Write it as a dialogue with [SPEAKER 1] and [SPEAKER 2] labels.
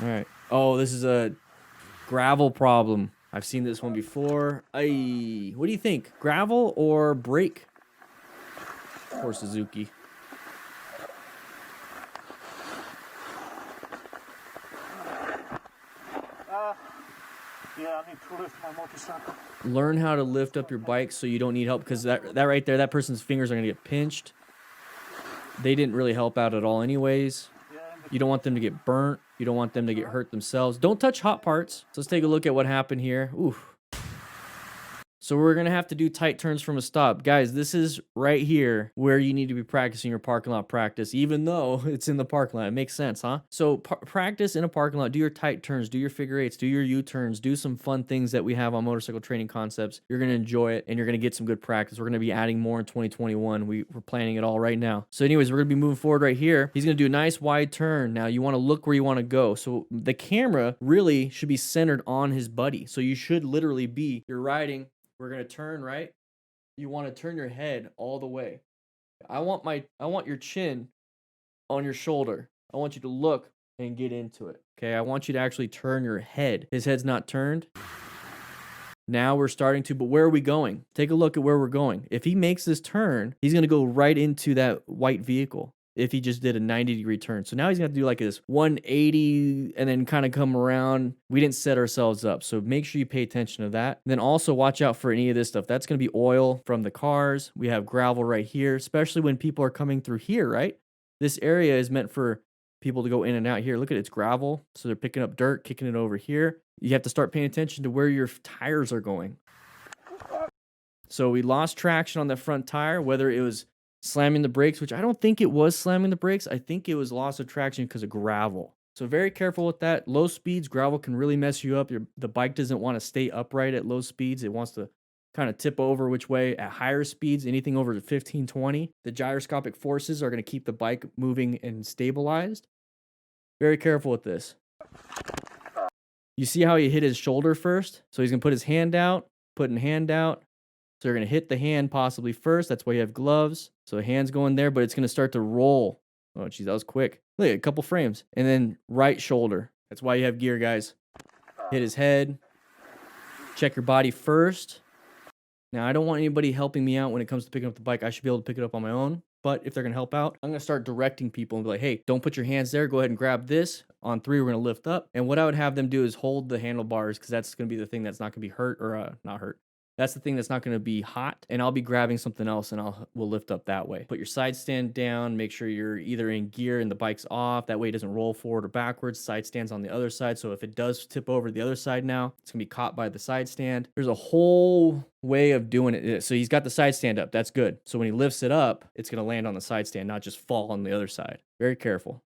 [SPEAKER 1] All right. Oh, this is a gravel problem. I've seen this one before. Ay, what do you think? Gravel or brake? For Suzuki.
[SPEAKER 2] Yeah, I need to lift my motorcycle.
[SPEAKER 1] Learn how to lift up your bike so you don't need help, because that right there, that person's fingers are gonna get pinched. They didn't really help out at all anyways. You don't want them to get burnt. You don't want them to get hurt themselves. Don't touch hot parts. So let's take a look at what happened here. Oof. So we're going to have to do tight turns from a stop. Guys, this is right here where you need to be practicing your parking lot practice, even though it's in the parking lot. It makes sense, huh? So practice in a parking lot. Do your tight turns. Do your figure eights. Do your U-turns. Do some fun things that we have on Motorcycle Training Concepts. You're going to enjoy it, and you're going to get some good practice. We're going to be adding more in 2021. We're planning it all right now. So anyways, we're going to be moving forward right here. He's going to do a nice wide turn. Now, you want to look where you want to go. So the camera really should be centered on his buddy. So you should literally be, you're riding. We're going to turn, right? You want to turn your head all the way. I want your chin on your shoulder. I want you to look and get into it. Okay? I want you to actually turn your head. His head's not turned. Now we're starting to, but where are we going? Take a look at where we're going. If he makes this turn, he's going to go right into that white vehicle. If he just did a 90-degree turn. So now he's going to do like this 180 and then kind of come around. We didn't set ourselves up. So make sure you pay attention to that. And then also watch out for any of this stuff. That's going to be oil from the cars. We have gravel right here, especially when people are coming through here, right? This area is meant for people to go in and out here. Look at it, it's gravel. So they're picking up dirt, kicking it over here. You have to start paying attention to where your tires are going. So we lost traction on the front tire, whether it was slamming the brakes, which I don't think it was slamming the brakes. I think it was loss of traction because of gravel. So very careful with that. Low speeds, gravel can really mess you up. The bike doesn't want to stay upright at low speeds. It wants to kind of tip over which way. At higher speeds, anything over 15, 20, the gyroscopic forces are going to keep the bike moving and stabilized. Very careful with this. You see how he hit his shoulder first? So he's going to put his hand out, putting hand out. So you're going to hit the hand possibly first. That's why you have gloves. So the hand's going there, but it's going to start to roll. Oh, geez, that was quick. Look, a couple frames. And then right shoulder. That's why you have gear, guys. Hit his head. Check your body first. Now, I don't want anybody helping me out when it comes to picking up the bike. I should be able to pick it up on my own. But if they're going to help out, I'm going to start directing people and be like, hey, don't put your hands there. Go ahead and grab this. On 3, we're going to lift up. And what I would have them do is hold the handlebars, because that's going to be the thing that's not going to be hurt or not hurt. That's the thing that's not going to be hot, and I'll be grabbing something else, and we'll lift up that way. Put your side stand down. Make sure you're either in gear and the bike's off. That way it doesn't roll forward or backwards. Side stand's on the other side, so if it does tip over the other side now, it's going to be caught by the side stand. There's a whole way of doing it. So he's got the side stand up. That's good. So when he lifts it up, it's going to land on the side stand, not just fall on the other side. Very careful.